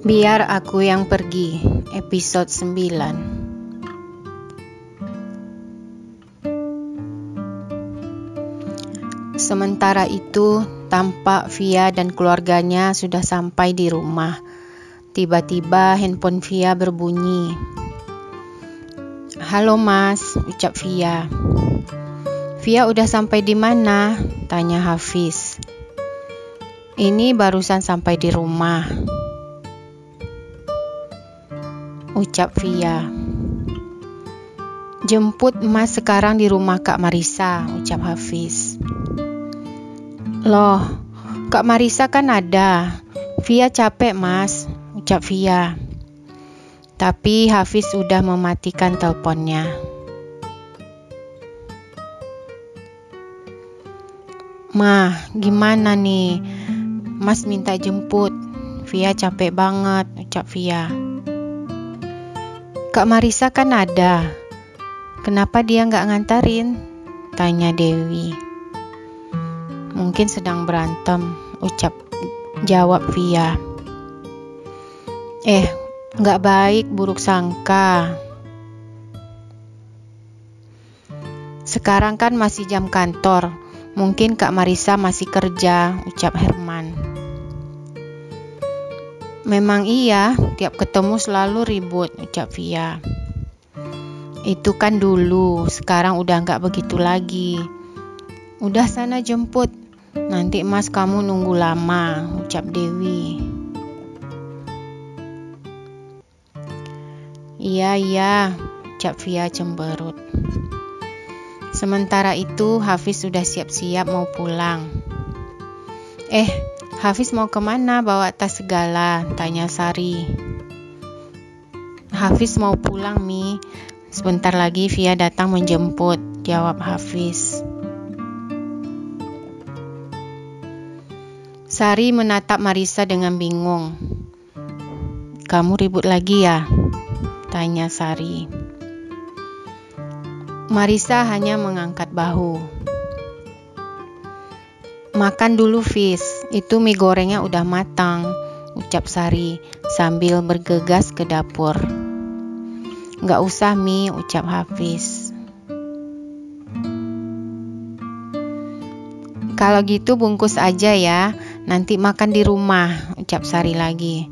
Biar Aku Yang Pergi, episode 9. Sementara itu, tampak Via dan keluarganya sudah sampai di rumah. Tiba-tiba handphone Via berbunyi. "Halo Mas," ucap Via. "Via udah sampai di mana?" tanya Hafiz. "Ini barusan sampai di rumah," ucap Via. "Jemput Mas sekarang di rumah Kak Marisa," ucap Hafiz. "Loh, Kak Marisa kan ada. Via capek Mas," ucap Via. Tapi Hafiz sudah mematikan teleponnya. "Ma, gimana nih? Mas minta jemput. Via capek banget," ucap Via. "Kak Marisa kan ada. Kenapa dia nggak ngantarin?" tanya Dewi. "Mungkin sedang berantem," jawab Via. Nggak baik buruk sangka. "Sekarang kan masih jam kantor. Mungkin Kak Marisa masih kerja," ucap Herman. "Memang iya, tiap ketemu selalu ribut," ucap Via. "Itu kan dulu, sekarang udah nggak begitu lagi. Udah sana jemput, nanti Mas kamu nunggu lama," ucap Dewi. Iya, ucap Via cemberut. Sementara itu Hafiz sudah siap-siap mau pulang. Hafiz mau kemana bawa tas segala?" tanya Sari. "Hafiz mau pulang, Mi. Sebentar lagi Via datang menjemput," jawab Hafiz. Sari menatap Marisa dengan bingung. "Kamu ribut lagi ya?" tanya Sari. Marisa hanya mengangkat bahu. "Makan dulu, Fis. Itu mie gorengnya udah matang," ucap Sari sambil bergegas ke dapur. "Nggak usah, Mi," ucap Hafiz. "Kalau gitu bungkus aja ya, nanti makan di rumah," ucap Sari lagi.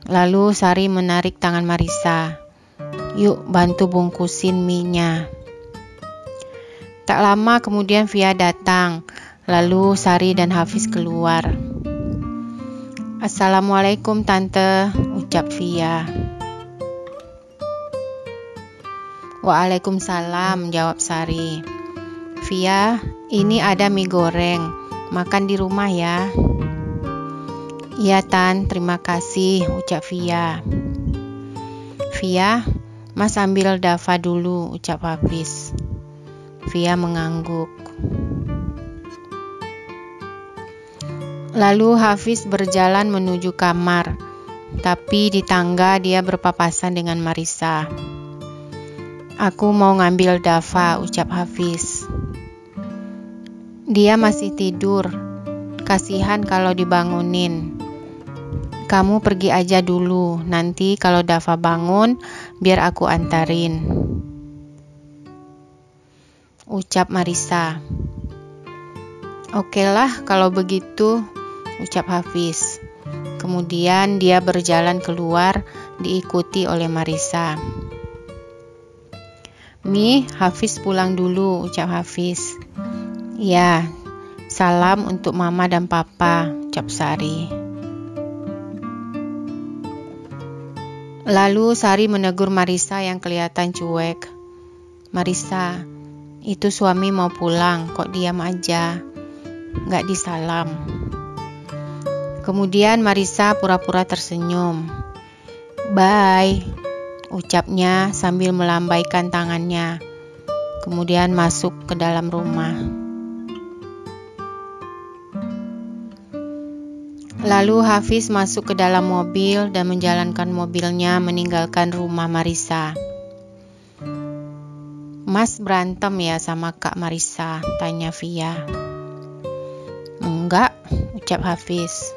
Lalu Sari menarik tangan Marisa. "Yuk bantu bungkusin mie-nya." Tak lama kemudian Via datang. Lalu Sari dan Hafiz keluar. "Assalamualaikum Tante," ucap Via. "Waalaikumsalam," jawab Sari. "Via, ini ada mie goreng. Makan di rumah ya." "Iya Tan, terima kasih," ucap Via. "Via, Mas ambil Dava dulu," ucap Hafiz. Via mengangguk. Lalu Hafiz berjalan menuju kamar, tapi di tangga dia berpapasan dengan Marisa. "Aku mau ngambil Dava," ucap Hafiz. "Dia masih tidur. Kasihan kalau dibangunin. Kamu pergi aja dulu, nanti kalau Dava bangun, biar aku antarin," ucap Marisa. "Okelah kalau begitu," ucap Hafiz. Kemudian dia berjalan keluar diikuti oleh Marisa. "Mi, Hafiz pulang dulu," ucap Hafiz. "Ya, salam untuk Mama dan Papa," ucap Sari. Lalu Sari menegur Marisa yang kelihatan cuek. "Marisa, itu suami mau pulang, kok diam aja, nggak disalam." Kemudian Marisa pura-pura tersenyum. "Bye," ucapnya sambil melambaikan tangannya. Kemudian masuk ke dalam rumah. Lalu Hafiz masuk ke dalam mobil dan menjalankan mobilnya meninggalkan rumah Marisa. "Mas berantem ya sama Kak Marisa?" tanya Via. "Enggak," ucap Hafiz.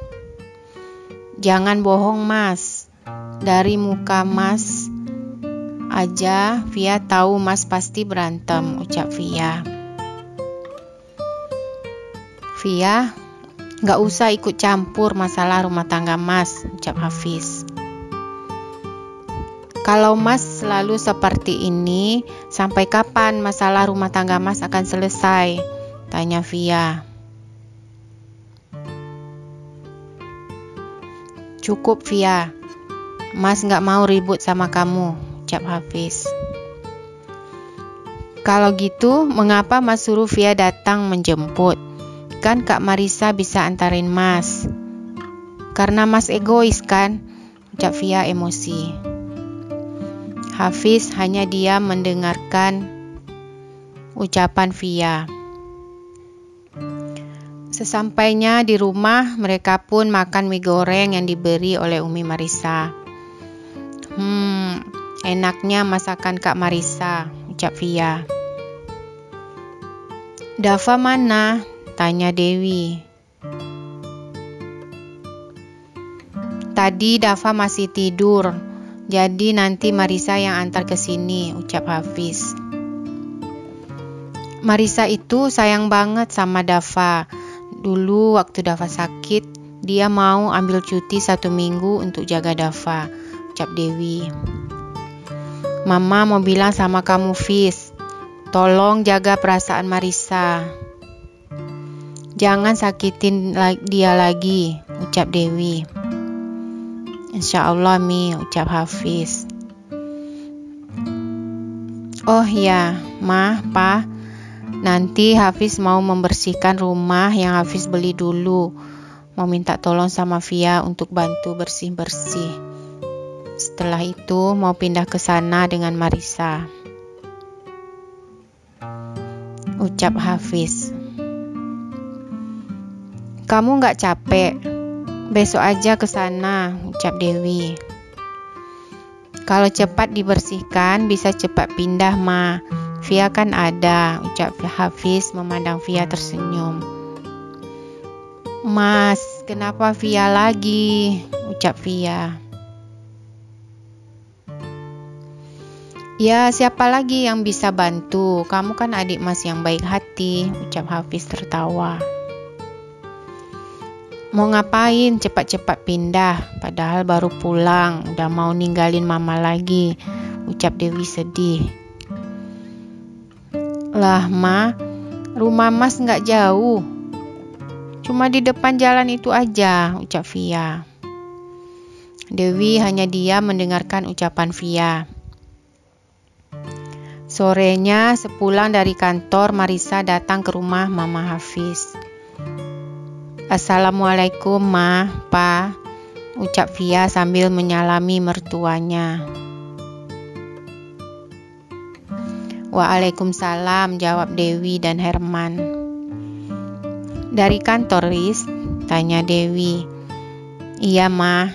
Jangan bohong, Mas. Dari muka Mas aja, Via tahu Mas pasti berantem, ucap Via. Via, gak usah ikut campur masalah rumah tangga Mas, ucap Hafiz. Kalau Mas selalu seperti ini, sampai kapan masalah rumah tangga Mas akan selesai? Tanya Via. Cukup, Via. Mas gak mau ribut sama kamu, ucap Hafiz. Kalau gitu, mengapa Mas suruh Via datang menjemput? Kan Kak Marisa bisa antarin Mas. Karena Mas egois kan? Ucap Via emosi. Hafiz hanya diam mendengarkan ucapan Via. Sesampainya di rumah, mereka pun makan mie goreng yang diberi oleh Umi Marisa. Enaknya masakan Kak Marisa, ucap Via. Dava mana? Tanya Dewi. Tadi Dava masih tidur, jadi nanti Marisa yang antar ke sini, ucap Hafiz. Marisa itu sayang banget sama Dava. Dulu waktu Dava sakit, dia mau ambil cuti 1 minggu untuk jaga Dava, ucap Dewi. Mama mau bilang sama kamu, Fiz, tolong jaga perasaan Marisa. Jangan sakitin dia lagi, ucap Dewi. Insya Allah, Mi, ucap Hafiz. Oh ya, Ma, Pa, nanti Hafiz mau membersihkan rumah yang Hafiz beli dulu. Mau minta tolong sama Via untuk bantu bersih-bersih. Setelah itu mau pindah ke sana dengan Marisa, ucap Hafiz. Kamu gak capek? Besok aja ke sana, ucap Dewi. Kalau cepat dibersihkan, bisa cepat pindah, Ma. Via kan ada, ucap Hafiz memandang Via tersenyum. Mas, kenapa Via lagi? Ucap Via. Ya, siapa lagi yang bisa bantu? Kamu kan adik Mas yang baik hati, ucap Hafiz tertawa. Mau ngapain cepat-cepat pindah, padahal baru pulang, udah mau ninggalin Mama lagi, ucap Dewi sedih. Lah, Ma, rumah Mas gak jauh, cuma di depan jalan itu aja, ucap Via. Dewi hanya diam mendengarkan ucapan Via. Sorenya, sepulang dari kantor, Marisa datang ke rumah Mama Hafiz. Assalamualaikum, Ma, Pa, ucap Via sambil menyalami mertuanya. Waalaikumsalam, jawab Dewi dan Herman. Dari kantor, Riz? Tanya Dewi. Iya, Ma,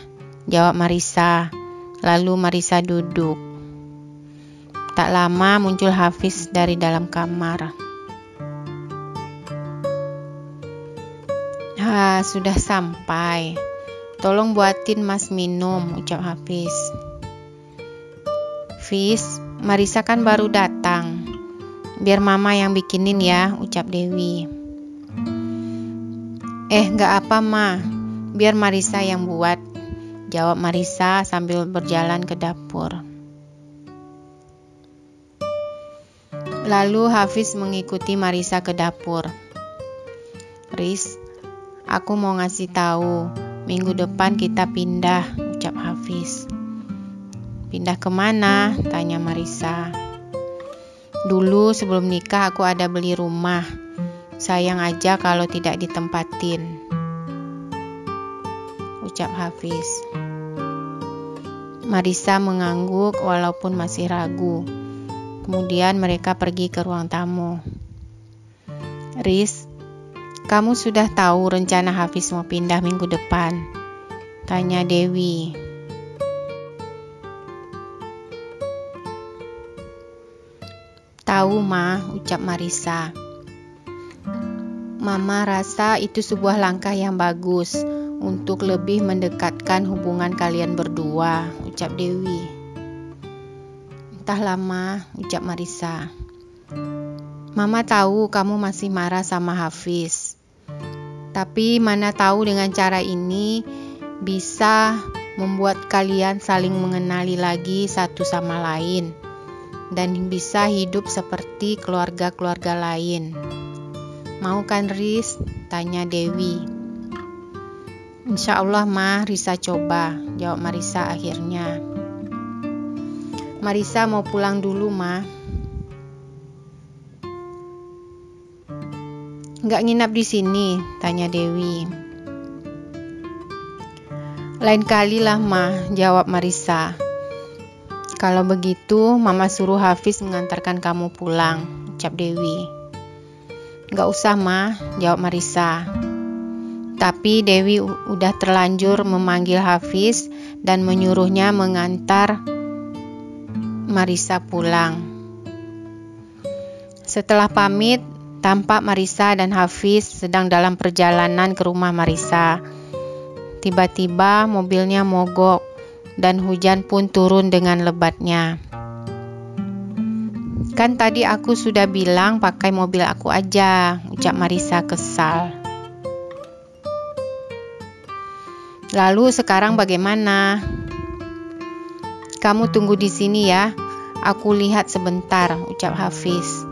jawab Marisa. Lalu Marisa duduk. Tak lama muncul Hafiz dari dalam kamar. Sudah sampai. Tolong buatin Mas minum, ucap Hafiz. Fiz, Marisa kan baru datang. Biar Mama yang bikinin ya, ucap Dewi. Gak apa, Ma. Biar Marisa yang buat, jawab Marisa sambil berjalan ke dapur. Lalu Hafiz mengikuti Marisa ke dapur. Riz, aku mau ngasih tahu, minggu depan kita pindah, ucap Hafiz. Pindah kemana? Tanya Marisa. Dulu sebelum nikah aku ada beli rumah. Sayang aja kalau tidak ditempatin, ucap Hafiz. Marisa mengangguk walaupun masih ragu. Kemudian mereka pergi ke ruang tamu. Riz, kamu sudah tahu rencana Hafiz mau pindah minggu depan? Tanya Dewi. Tahu, Ma, ucap Marisa. Mama rasa itu sebuah langkah yang bagus untuk lebih mendekatkan merepotkan hubungan kalian berdua, ucap Dewi. Entahlah Ma, ucap Marissa. Mama tahu kamu masih marah sama Hafiz. Tapi mana tahu dengan cara ini bisa membuat kalian saling mengenali lagi satu sama lain dan bisa hidup seperti keluarga-keluarga lain. Mau kan Riz? Tanya Dewi. Insya Allah Ma, Risa coba, jawab Marissa akhirnya. Marissa mau pulang dulu Ma. Nggak nginap di sini? Tanya Dewi. Lain kali lah Ma, jawab Marissa. Kalau begitu Mama suruh Hafiz mengantarkan kamu pulang, ucap Dewi. Nggak usah Ma, jawab Marissa. Tapi Dewi udah terlanjur memanggil Hafiz dan menyuruhnya mengantar Marissa pulang. Setelah pamit, tampak Marissa dan Hafiz sedang dalam perjalanan ke rumah Marissa. Tiba-tiba mobilnya mogok dan hujan pun turun dengan lebatnya. Kan tadi aku sudah bilang pakai mobil aku aja, ucap Marissa kesal. Lalu sekarang bagaimana? Kamu tunggu di sini ya, aku lihat sebentar, ucap Hafiz.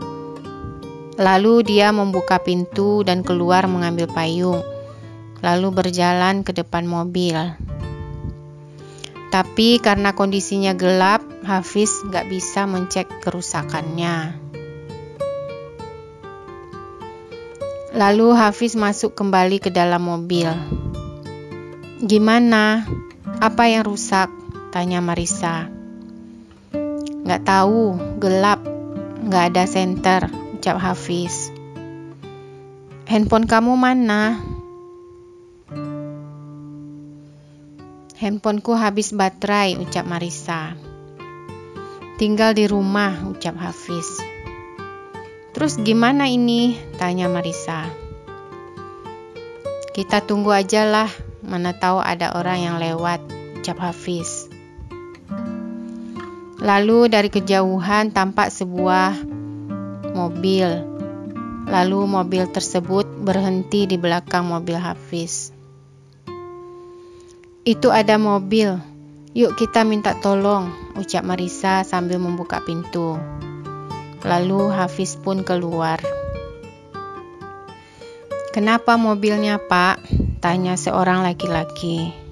Lalu dia membuka pintu dan keluar mengambil payung, lalu berjalan ke depan mobil. Tapi karena kondisinya gelap, Hafiz gak bisa mencek kerusakannya. Lalu Hafiz masuk kembali ke dalam mobil. Gimana? Apa yang rusak? Tanya Marissa. Gak tahu, gelap, gak ada senter, ucap Hafiz. Handphone kamu mana? Handphoneku habis baterai, ucap Marissa. Tinggal di rumah, ucap Hafiz. Terus gimana ini? Tanya Marissa. Kita tunggu aja lah, mana tahu ada orang yang lewat, ucap Hafiz. Lalu dari kejauhan tampak sebuah mobil. Lalu mobil tersebut berhenti di belakang mobil Hafiz. Itu ada mobil, yuk kita minta tolong, ucap Marissa sambil membuka pintu. Lalu Hafiz pun keluar. Kenapa mobilnya Pak? Tanya seorang laki-laki.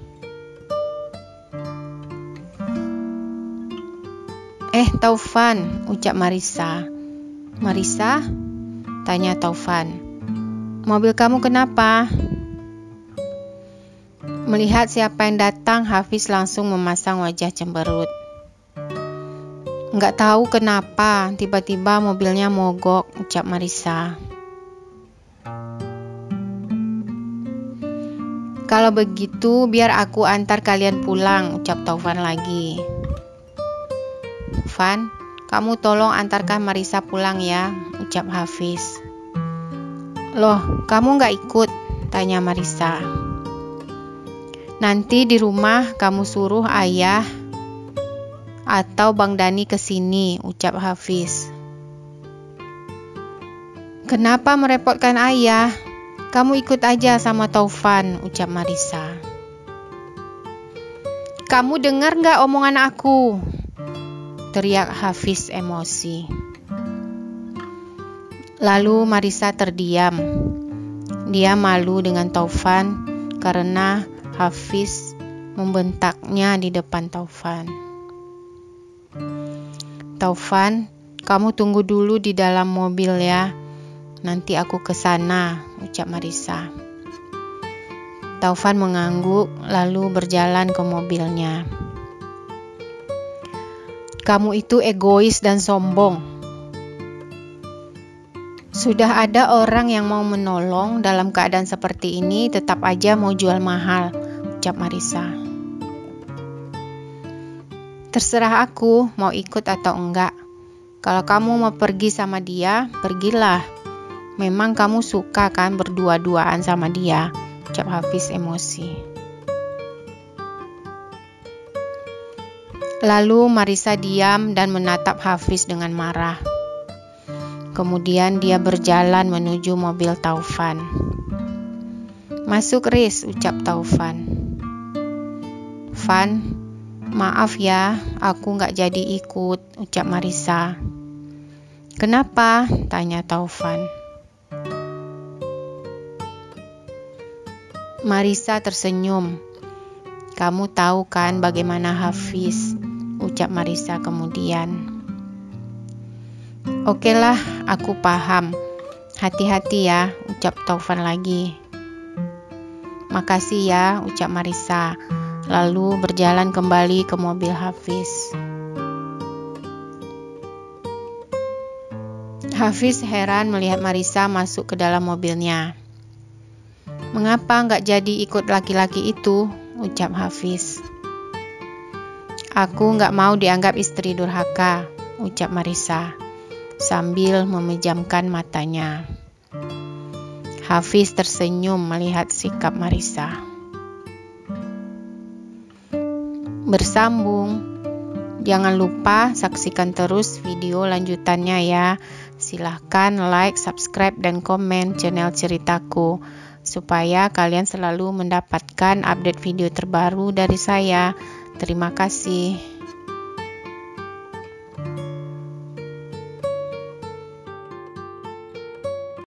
Taufan, ucap Marissa. Marissa? Tanya Taufan. Mobil kamu kenapa? Melihat siapa yang datang, Hafiz langsung memasang wajah cemberut. Nggak tahu kenapa, tiba-tiba mobilnya mogok, ucap Marissa. Kalau begitu, biar aku antar kalian pulang, ucap Taufan lagi. Van, kamu tolong antarkan Marissa pulang ya, ucap Hafiz. Loh, kamu nggak ikut? Tanya Marissa. Nanti di rumah kamu suruh ayah atau Bang Dani ke sini, ucap Hafiz. Kenapa merepotkan ayah? Kamu ikut aja sama Taufan, ucap Marissa. Kamu dengar nggak omongan aku? Teriak Hafiz emosi. Lalu Marissa terdiam. Dia malu dengan Taufan karena Hafiz membentaknya di depan Taufan. Taufan, kamu tunggu dulu di dalam mobil ya. Nanti aku ke sana, ucap Marissa. Taufan mengangguk lalu berjalan ke mobilnya. Kamu itu egois dan sombong. Sudah ada orang yang mau menolong dalam keadaan seperti ini, tetap aja mau jual mahal, ucap Marissa. Terserah aku mau ikut atau enggak. Kalau kamu mau pergi sama dia, pergilah. Memang kamu suka kan berdua-duaan sama dia, ucap Hafiz emosi. Lalu Marissa diam dan menatap Hafiz dengan marah. Kemudian dia berjalan menuju mobil Taufan. "Masuk, Riz," ucap Taufan. "Van, maaf ya, aku nggak jadi ikut," ucap Marissa. "Kenapa?" tanya Taufan. Marissa tersenyum. "Kamu tahu kan bagaimana Hafiz," ucap Marissa kemudian. "Okelah, aku paham. Hati-hati ya," ucap Taufan lagi. "Makasih ya," ucap Marissa, lalu berjalan kembali ke mobil Hafiz. Hafiz heran melihat Marissa masuk ke dalam mobilnya. "Mengapa nggak jadi ikut laki-laki itu?" ucap Hafiz. "Aku nggak mau dianggap istri durhaka," ucap Marissa sambil memejamkan matanya. Hafiz tersenyum melihat sikap Marissa. Bersambung. Jangan lupa saksikan terus video lanjutannya ya. Silahkan like, subscribe, dan komen channel ceritaku supaya kalian selalu mendapatkan update video terbaru dari saya. Terima kasih.